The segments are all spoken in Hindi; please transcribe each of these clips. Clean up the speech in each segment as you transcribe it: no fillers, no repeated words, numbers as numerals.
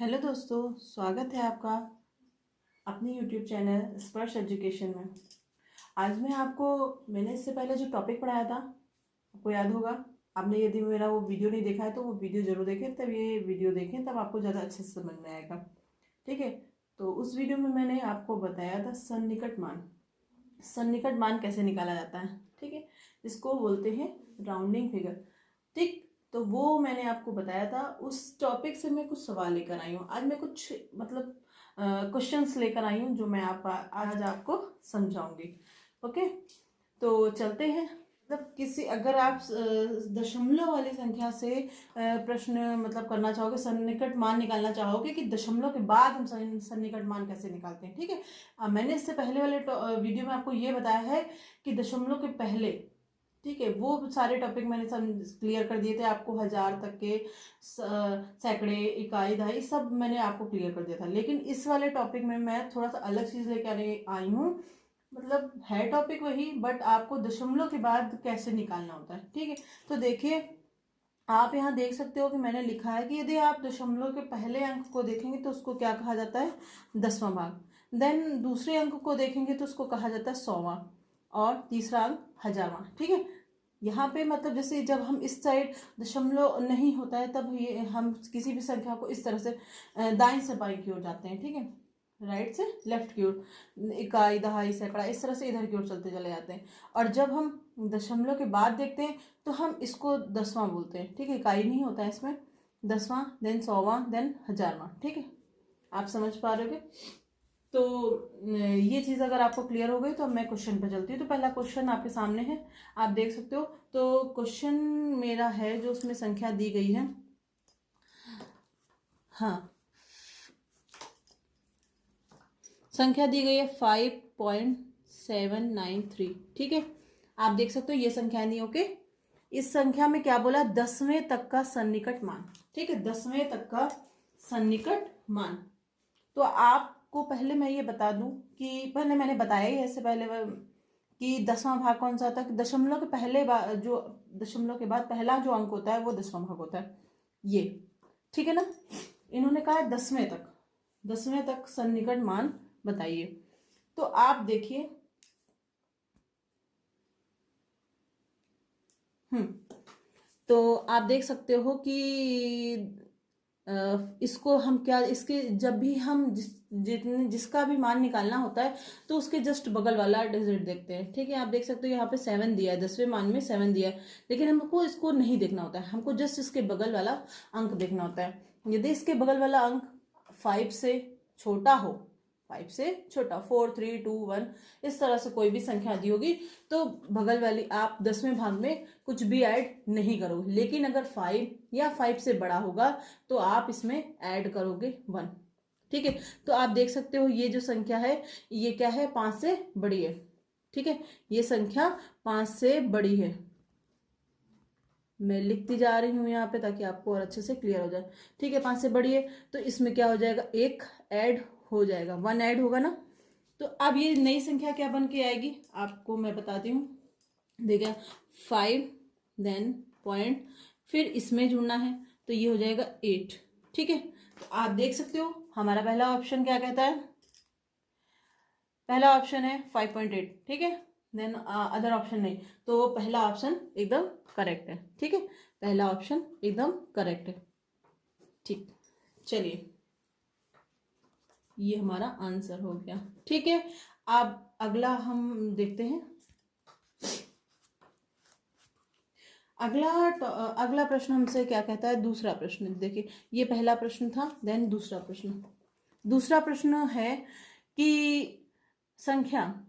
हेलो दोस्तों, स्वागत है आपका अपने यूट्यूब चैनल स्पर्श एजुकेशन में। आज मैंने इससे पहले जो टॉपिक पढ़ाया था आपको याद होगा। आपने यदि मेरा वो वीडियो नहीं देखा है तो वो वीडियो जरूर देखें, तब ये वीडियो देखें तब आपको ज़्यादा अच्छे से समझ में आएगा। ठीक है, तो उस वीडियो में मैंने आपको बताया था सन्निकट मान। सन्निकट मान कैसे निकाला जाता है, ठीक है, इसको बोलते हैं राउंडिंग फिगर। ठीक, तो वो मैंने आपको बताया था। उस टॉपिक से मैं कुछ सवाल लेकर आई हूँ। आज मैं कुछ मतलब क्वेश्चंस लेकर आई हूँ जो मैं आज आपको समझाऊंगी। ओके, तो चलते हैं। मतलब किसी अगर आप दशमलव वाली संख्या से प्रश्न मतलब करना चाहोगे, सन्निकट मान निकालना चाहोगे कि दशमलव के बाद हम सन्निकट मान कैसे निकालते हैं। ठीक है, मैंने इससे पहले वाले वीडियो में आपको ये बताया है कि दशमलव के पहले, ठीक है, वो सारे टॉपिक मैंने सब क्लियर कर दिए थे आपको। हजार तक के, सैकड़े, इकाई, दहाई, सब मैंने आपको क्लियर कर दिया था। लेकिन इस वाले टॉपिक में मैं थोड़ा सा अलग चीज लेकर आई हूँ। मतलब है टॉपिक वही, बट आपको दशमलव के बाद कैसे निकालना होता है। ठीक है, तो देखिए, आप यहाँ देख सकते हो कि मैंने लिखा है कि यदि आप दशमलव के पहले अंक को देखेंगे तो उसको क्या कहा जाता है, 10वां भाग। देन दूसरे अंक को देखेंगे तो उसको कहा जाता है 100वां, और तीसरा अंक 1000वां। ठीक है, यहाँ पे मतलब जैसे जब हम इस साइड दशमलव नहीं होता है तब ये हम किसी भी संख्या को इस तरह से दाएं से बाएं की ओर जाते हैं। ठीक है, राइट से लेफ्ट की ओर, इकाई, दहाई, सैकड़ा, इस तरह से इधर की ओर चलते चले जाते हैं। और जब हम दशमलव के बाद देखते हैं तो हम इसको 10वां बोलते हैं। ठीक है, इकाई नहीं होता है इसमें, 10वां, देन 100वां, देन 1000वां। ठीक है, आप समझ पा रहे हो? तो ये चीज़ अगर आपको क्लियर हो गई तो अब मैं क्वेश्चन पे चलती हूँ। तो पहला क्वेश्चन आपके सामने है, आप देख सकते हो। तो क्वेश्चन मेरा है जो उसमें संख्या दी गई है, हाँ, संख्या दी गई है 5.793। ठीक है, आप देख सकते हो ये संख्या दी। ओके, इस संख्या में क्या बोला, 10वें तक का सन्निकट मान। ठीक है, 10वें तक का सन्निकट मान। तो आपको पहले मैं ये बता दूं कि पहले मैंने बताया ही ऐसे पहले कि 10वां भाग कौन सा होता है। दशमलव के पहले जो दशमलव के बाद पहला जो अंक होता है वो 10वां भाग होता है, ये। ठीक है ना, इन्होंने कहा है 10वें तक सन्निकट मान बताइए। तो आप देखिए, तो आप देख सकते हो कि इसको हम क्या, इसके जब भी हम जिसका भी मान निकालना होता है तो उसके जस्ट बगल वाला डिजिट देखते हैं। ठीक है, आप देख सकते हो यहाँ पे 7 दिया है, 10वें मान में 7 दिया है, लेकिन हमको इसको नहीं देखना होता है, हमको जस्ट इसके बगल वाला अंक देखना होता है। यदि इसके बगल वाला अंक 5 से छोटा हो, 5 से छोटा, 4, 3, 2, 1, इस तरह से कोई भी संख्या दी होगी तो बगल वाली आप 10वें भाग में कुछ भी ऐड नहीं करोगे। लेकिन अगर 5 या 5 से बड़ा होगा तो आप इसमें ऐड करोगे 1। ठीक है, तो आप देख सकते हो ये जो संख्या है ये क्या है, 5 से बड़ी है। ठीक है, ये संख्या 5 से बड़ी है। मैं लिखती जा रही हूं यहाँ पे ताकि आपको और अच्छे से क्लियर हो जाए। ठीक है, 5 से बड़ी है तो इसमें क्या हो जाएगा, एक ऐड हो जाएगा, 1 ऐड होगा ना। तो अब ये नई संख्या क्या बन के आएगी आपको मैं बताती हूँ। देखिए, 5, देन पॉइंट, फिर इसमें जुड़ना है तो ये हो जाएगा 8। ठीक है, तो आप देख सकते हो हमारा पहला ऑप्शन क्या कहता है, पहला ऑप्शन है 5.8। ठीक है, देन अदर ऑप्शन नहीं, तो पहला ऑप्शन एकदम करेक्ट है। ठीक है, पहला ऑप्शन एकदम करेक्ट है। ठीक, चलिए, ये हमारा आंसर हो गया। ठीक है, अब अगला हम देखते हैं। अगला प्रश्न हमसे क्या कहता है, दूसरा प्रश्न देखिए। ये पहला प्रश्न था, देन दूसरा प्रश्न है कि संख्या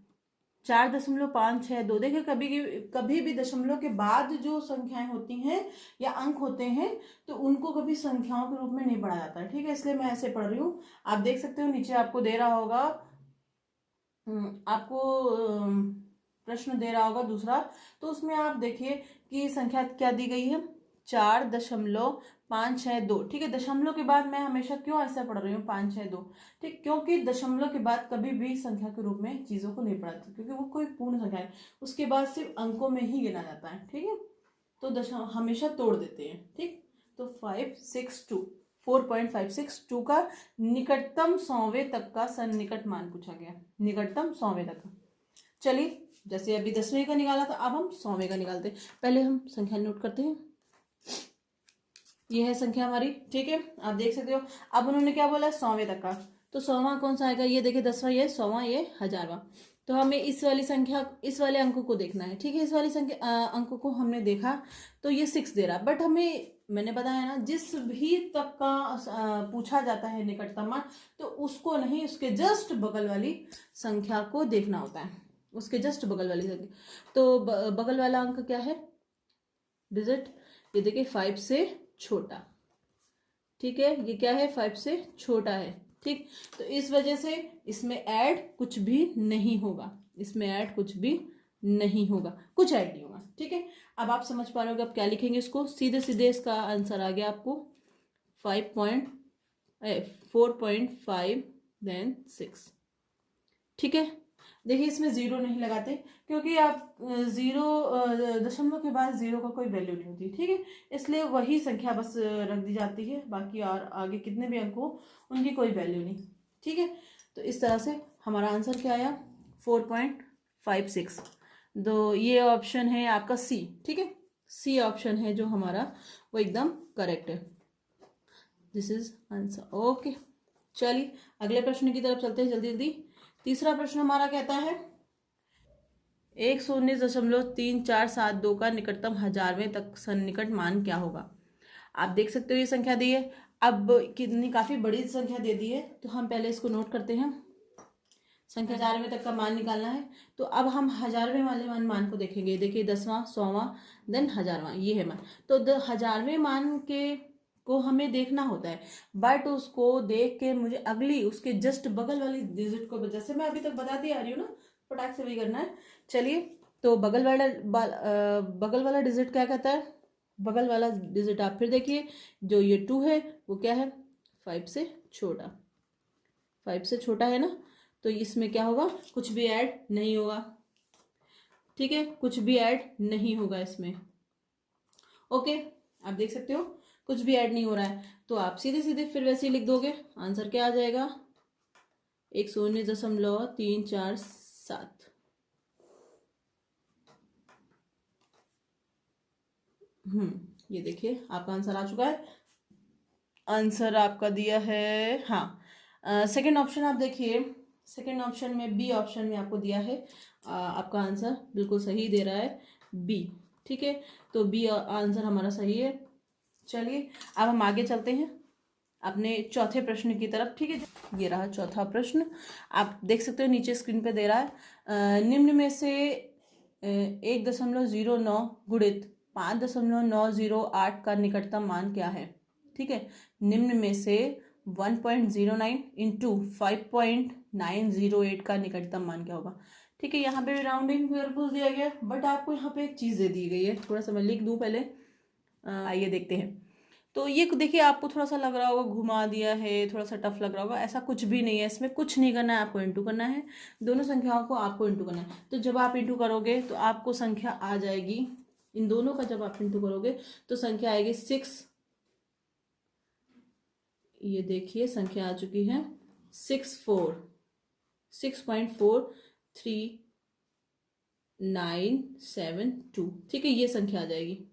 4.562, देखिए कभी भी दशमलव के बाद जो संख्याएं होती हैं या अंक होते हैं तो उनको कभी संख्याओं के रूप में नहीं पढ़ा जाता है। ठीक है, इसलिए मैं ऐसे पढ़ रही हूँ। आप देख सकते हो नीचे आपको दे रहा होगा, आपको प्रश्न दे रहा होगा दूसरा, तो उसमें आप देखिए कि संख्या क्या दी गई है, 4.562। ठीक है, दशमलव के बाद मैं हमेशा क्यों ऐसा पढ़ रही हूँ 562, ठीक, क्योंकि दशमलव के बाद कभी भी संख्या के रूप में चीजों को नहीं पढ़ाते, क्योंकि वो कोई पूर्ण संख्या है, उसके बाद सिर्फ अंकों में ही गिना जाता है। ठीक है, तो हमेशा तोड़ देते हैं। ठीक, तो 562, 4.56 2 का निकटतम 100वें तक का सन्निकट मान पूछा गया, निकटतम 100वें तक का। चलिए, जैसे अभी 10वें का निकाला था, अब हम 100वें का निकालते हैं। पहले हम संख्या नोट करते हैं। ये है संख्या हमारी, ठीक है, आप देख सकते हो। अब उन्होंने क्या बोला, 100वें तक का, तो 100वां कौन सा आएगा, ये देखिए 10वां ये, 100वां ये, 1000वां। तो हमें इस वाली संख्या, इस वाले अंक को देखना है, ठीक है। इस वाली संख्या अंक को हमने देखा तो ये 6 दे रहा, बट हमें, मैंने बताया ना, जिस भी तक का पूछा जाता है निकटतम मान, तो उसको नहीं, उसके जस्ट बगल वाली संख्या को देखना होता है, उसके जस्ट बगल वाली संख्या। तो बगल वाला अंक क्या है, डिजिट, ये देखिए 5 से छोटा, ठीक है, ये क्या है, 5 से छोटा है, ठीक। तो इस वजह से इसमें ऐड कुछ भी नहीं होगा, इसमें ऐड कुछ भी नहीं होगा, कुछ ऐड नहीं होगा, ठीक है। अब आप समझ पा रहे हो, अब क्या लिखेंगे इसको, सीधे सीधे इसका आंसर आ गया आपको 4.5 देन 6, ठीक है। देखिए इसमें जीरो नहीं लगाते, क्योंकि आप जीरो, दशमलव के बाद जीरो का कोई वैल्यू नहीं होती, ठीक है, इसलिए वही संख्या बस रख दी जाती है, बाकी और आगे कितने भी अंक हो उनकी कोई वैल्यू नहीं, ठीक है। तो इस तरह से हमारा आंसर क्या आया, 4.56। तो ये ऑप्शन है आपका सी, ठीक है, सी ऑप्शन है जो हमारा, वो एकदम करेक्ट है। This is answer, okay. चलिए अगले प्रश्न की तरफ चलते हैं जल्दी जल्दी। तीसरा प्रश्न हमारा कहता है 119.3472 का निकटतम 1000वें तक सन्निकट मान क्या होगा। आप देख सकते हो ये संख्या दी है, अब कितनी, काफी बड़ी संख्या दे दी है, तो हम पहले इसको नोट करते हैं। संख्या 1000वें तक का मान निकालना है, तो अब हम 1000वें वाले मान को देखेंगे। देखिए 10वां, 100वां, देन 1000वां, ये है मान। तो 1000वें मान के को हमें देखना होता है, बट उसको देख के मुझे अगली, उसके जस्ट बगल वाली डिजिट को, जैसे मैं अभी तक बताती आ रही हूँ ना, फटाक से वही करना है। चलिए, तो बगल वाला डिजिट क्या कहता है, बगल वाला डिजिट आप फिर देखिए, जो ये 2 है वो क्या है, 5 से छोटा, 5 से छोटा है ना, तो इसमें क्या होगा, कुछ भी ऐड नहीं होगा, ठीक है, कुछ भी ऐड नहीं होगा इसमें, ओके। आप देख सकते हो कुछ भी ऐड नहीं हो रहा है, तो आप सीधे सीधे फिर वैसे ही लिख दोगे, आंसर क्या आ जाएगा, 119.347। ये देखिए आपका आंसर आ चुका है। आंसर आपका दिया है, हाँ, सेकंड ऑप्शन आप देखिए, सेकंड ऑप्शन में, बी ऑप्शन में आपको दिया है, आपका आंसर बिल्कुल सही दे रहा है, बी, ठीक है। तो बी आंसर हमारा सही है। चलिए अब हम आगे चलते हैं अपने चौथे प्रश्न की तरफ, ठीक है। ये रहा चौथा प्रश्न, आप देख सकते हो नीचे स्क्रीन पे दे रहा है, निम्न में से 1.09 गुणित 5.908 का निकटतम मान क्या है, ठीक है। निम्न में से 1.09 इंटू 5.908 का निकटतम मान क्या होगा, ठीक है। यहाँ पे राउंडिंग फिगर दिया गया, बट आपको यहाँ पे एक चीज़ दे दी गई है, थोड़ा सा मैं लिख दूँ पहले, आइए देखते हैं। तो ये देखिए, आपको थोड़ा सा लग रहा होगा घुमा दिया है, थोड़ा सा टफ लग रहा होगा, ऐसा कुछ भी नहीं है, इसमें कुछ नहीं करना है, आपको इंटू करना है, दोनों संख्याओं को आपको इंटू करना है। तो जब आप इंटू करोगे तो आपको संख्या आ जाएगी, इन दोनों का जब आप इंटू करोगे तो संख्या आएगी 6, ये देखिए संख्या आ चुकी है 6.3972, ठीक है, ये संख्या आ जाएगी,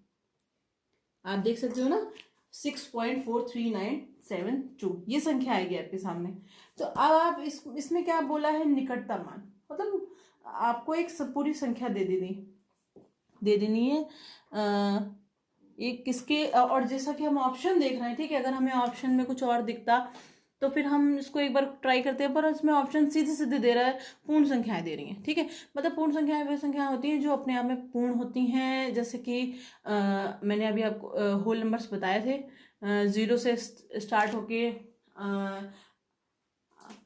आप देख सकते हो ना, 6.43972 ये संख्या आएगी आपके सामने। तो अब आप इसमें क्या बोला है, निकटतम मान, मतलब आपको एक पूरी संख्या दे देनी है, एक किसके, और जैसा कि हम ऑप्शन देख रहे हैं, ठीक है, अगर हमें ऑप्शन में कुछ और दिखता तो फिर हम इसको एक बार ट्राई करते हैं, पर इसमें ऑप्शन सीधे सीधे दे रहा है, पूर्ण संख्याएं दे रही हैं, ठीक है। मतलब पूर्ण संख्याएं वे संख्याएं होती हैं जो अपने आप में पूर्ण होती हैं, जैसे कि मैंने अभी आपको होल नंबर्स बताए थे, 0 से स्टार्ट होके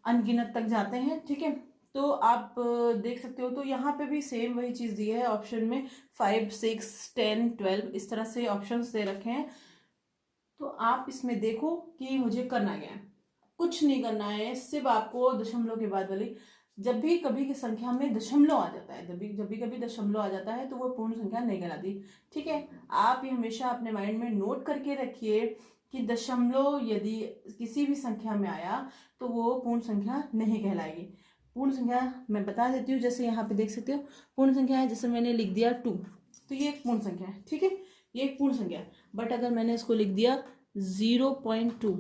अनगिनत तक जाते हैं, ठीक है। तो आप देख सकते हो, तो यहाँ पे भी सेम वही चीज़ दी है ऑप्शन में, 5, 6, 10, 12 इस तरह से ऑप्शंस दे रखे हैं। तो आप इसमें देखो कि मुझे करना क्या है, कुछ नहीं करना है, सिर्फ आपको दशमलव के बाद वाली, जब भी कभी की संख्या में दशमलव आ जाता है, जब भी कभी दशमलव आ जाता है तो वो पूर्ण संख्या नहीं कहलाती, ठीक है। आप ये हमेशा अपने माइंड में नोट करके रखिए कि दशमलव यदि किसी भी संख्या में आया तो वो पूर्ण संख्या नहीं कहलाएगी। पूर्ण संख्या मैं बता देती हूँ, जैसे यहाँ पे देख सकते हो पूर्ण संख्या है, जैसे मैंने लिख दिया 2, तो ये एक पूर्ण संख्या है, ठीक है, ये एक पूर्ण संख्या है। बट अगर मैंने इसको लिख दिया 0.2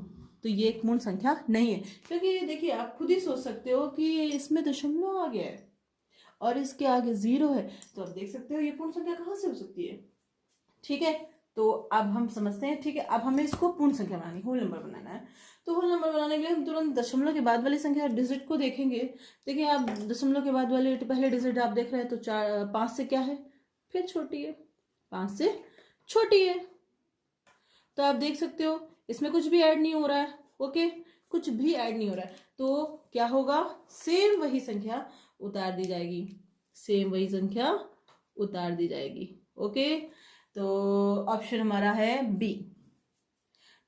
तो ये एक पूर्ण संख्या नहीं है, क्योंकि ये देखिए आप खुद ही सोच सकते हो कि इसमें दशमलव आ गया है और इसके आगे 0 है, तो आप देख सकते हो ये पूर्ण संख्या कहाँ से हो सकती है। ठीक है, तो अब हम समझते हैं। ठीक है, अब हमें इसको पूर्ण संख्या बनानी, होल नंबर बनाना है। तो होल नंबर बनाने के लिए हम तुरंत दशमलव के बाद वाली संख्या डिजिट को देखेंगे। देखिए आप दशमलव के बाद वाले पहले डिजिट आप देख रहे हैं, तो 5 से क्या है, फिर छोटी है, 5 से छोटी है। तो आप देख सकते हो इसमें कुछ भी ऐड नहीं हो रहा है। ओके, कुछ भी ऐड नहीं हो रहा है, तो क्या होगा, सेम वही संख्या उतार दी जाएगी, सेम वही संख्या उतार दी जाएगी। ओके, तो ऑप्शन हमारा है बी,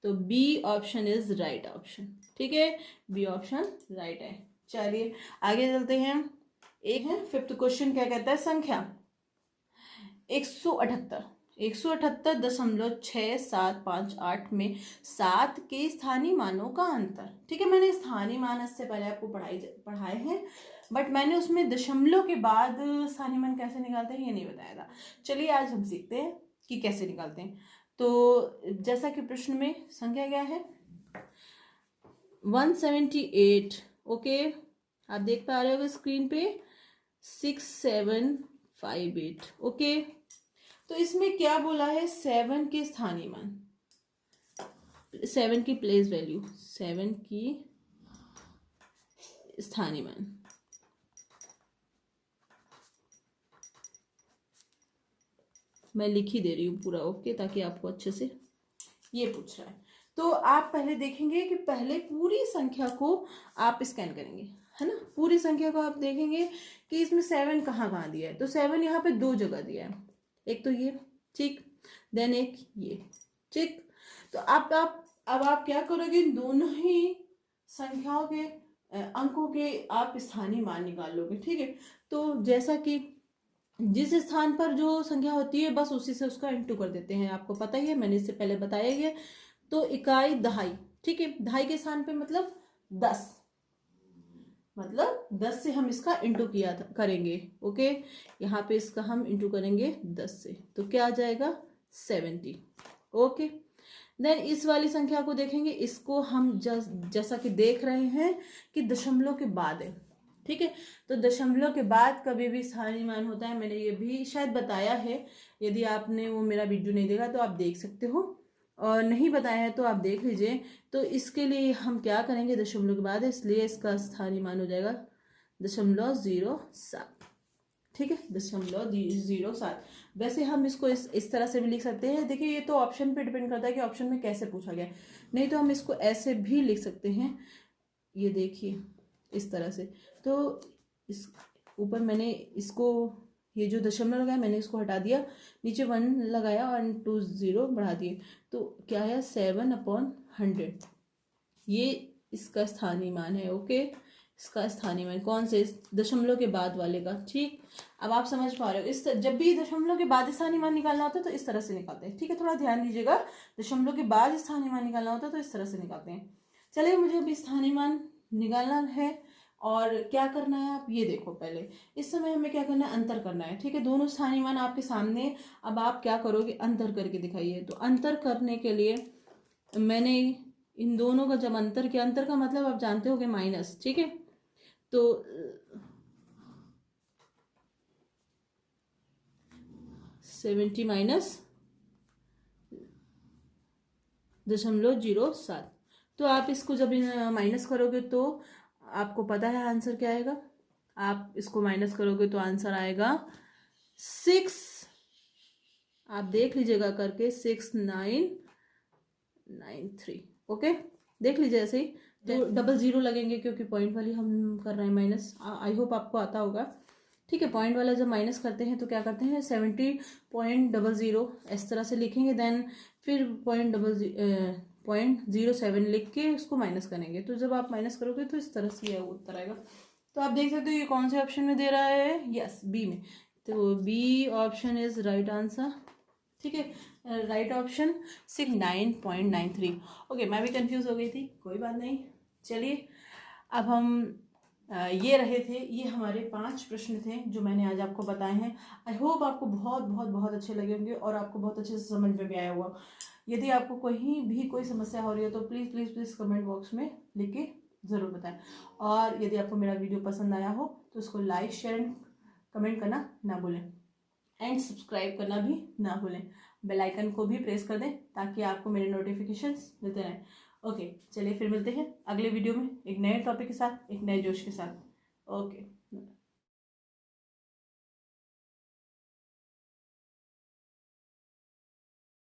तो B option is right option. ठीक है, बी ऑप्शन राइट है। चलिए आगे चलते हैं। एक है फिफ्थ क्वेश्चन, क्या कहता है, संख्या 178.67558 में 7 के स्थानीय मानों का अंतर। ठीक है, मैंने स्थानीय मान इससे पहले आपको पढ़ाए हैं, बट मैंने उसमें दशमलव के बाद स्थानीय मान कैसे निकालते हैं ये नहीं बताया था। चलिए आज हम सीखते हैं कि कैसे निकालते हैं। तो जैसा कि प्रश्न में संख्या क्या है, 178। ओके, आप देख पा रहे हो स्क्रीन पे 6758। ओके, तो इसमें क्या बोला है, 7 के स्थानीय मान, 7 की प्लेस वैल्यू, 7 की स्थानीय मान। मैं लिख ही दे रही हूँ पूरा, ओके, ताकि आपको अच्छे से, ये पूछ रहा है। तो आप पहले देखेंगे कि पहले पूरी संख्या को आप स्कैन करेंगे, है ना, पूरी संख्या को आप देखेंगे कि इसमें 7 कहाँ कहाँ दिया है। तो 7 यहाँ पे 2 जगह दिया है, एक तो ये, ठीक, देन एक ये, ठीक। तो अब आप क्या करोगे, इन दोनों ही संख्याओं के अंकों के आप स्थानीय मान निकाल लोगे। ठीक है, तो जैसा कि जिस स्थान पर जो संख्या होती है बस उसी से उसका इंटू कर देते हैं, आपको पता ही है, मैंने इससे पहले बताया ही है। तो इकाई दहाई, ठीक है, दहाई के स्थान पे मतलब 10, मतलब 10 से हम इसका इंटू किया करेंगे। ओके, यहाँ पे इसका हम इंटू करेंगे 10 से, तो क्या आ जाएगा 70। ओके, देन इस वाली संख्या को देखेंगे, इसको हम जैसा कि देख रहे हैं कि दशमलव के बाद है। ठीक है, तो दशमलव के बाद कभी भी स्थानीय मान होता है, मैंने ये भी शायद बताया है, यदि आपने वो मेरा वीडियो नहीं देखा तो आप देख सकते हो, और नहीं बताया है तो आप देख लीजिए। तो इसके लिए हम क्या करेंगे, दशमलव के बाद है इसलिए इसका स्थानीय मान हो जाएगा 0.07। ठीक है, 0.07। वैसे हम इसको इस तरह से भी लिख सकते हैं। देखिए ये तो ऑप्शन पे डिपेंड करता है कि ऑप्शन में कैसे पूछा गया, नहीं तो हम इसको ऐसे भी लिख सकते हैं, ये देखिए इस तरह से। तो इस ऊपर मैंने इसको, ये जो दशमलव लगाया मैंने इसको हटा दिया, नीचे 1 लगाया और 2 0 बढ़ा दिए, तो क्या है 7/100, ये इसका स्थानीय मान है। ओके, इसका स्थानीय मान कौन से, दशमलव के बाद वाले का। ठीक, अब आप समझ पा रहे हो, इस जब भी दशमलव के बाद स्थानीय मान निकालना होता है तो इस तरह से निकालते हैं। ठीक है, थोड़ा ध्यान दीजिएगा, दशमलव के बाद स्थानीय मान निकालना होता है तो इस तरह से निकालते हैं। चलिए मुझे अभी स्थानीय मान निकालना है, और क्या करना है आप ये देखो। पहले इस समय हमें क्या करना है, अंतर करना है। ठीक है, दोनों स्थानीय मान आपके सामने, अब आप क्या करोगे, अंतर करके दिखाइए। तो अंतर करने के लिए मैंने इन दोनों का जब अंतर किया, अंतर का मतलब आप जानते हो कि माइनस। ठीक है, तो 70 माइनस 0.07। तो आप इसको जब माइनस करोगे तो आपको पता है आंसर क्या आएगा, आप इसको माइनस करोगे तो आंसर आएगा 6, आप देख लीजिएगा करके 6993। ओके, देख लीजिए ऐसे ही, तो 00 लगेंगे क्योंकि पॉइंट वाली हम कर रहे हैं माइनस। आई होप आपको आता होगा। ठीक है, पॉइंट वाला जब माइनस करते हैं तो क्या करते हैं, 70.00 इस तरह से लिखेंगे, देन फिर 0.07 लिख के उसको माइनस करेंगे। तो जब आप माइनस करोगे तो इस तरह से यह उत्तर आएगा। तो आप देख सकते हो ये कौन से ऑप्शन में दे रहा है, यस बी में, तो B option is right answer. ठीक है, राइट ऑप्शन 69.93। ओके, मैं भी कंफ्यूज हो गई थी, कोई बात नहीं। चलिए अब हम ये रहे थे, ये हमारे 5 प्रश्न थे जो मैंने आज आपको बताए हैं। आई होप आपको बहुत बहुत बहुत अच्छे लगे होंगे और आपको बहुत अच्छे से समझ में भी आया होगा। यदि आपको कहीं भी कोई समस्या हो रही हो तो please please please comment box में लिख के ज़रूर बताएं। और यदि आपको मेरा वीडियो पसंद आया हो तो उसको लाइक शेयर एंड कमेंट करना ना भूलें, एंड सब्सक्राइब करना भी ना भूलें। बेल आइकन को भी प्रेस कर दें ताकि आपको मेरे नोटिफिकेशंस मिलते रहें। ओके, चलिए फिर मिलते हैं अगले वीडियो में एक नए टॉपिक के साथ, एक नए जोश के साथ। ओके।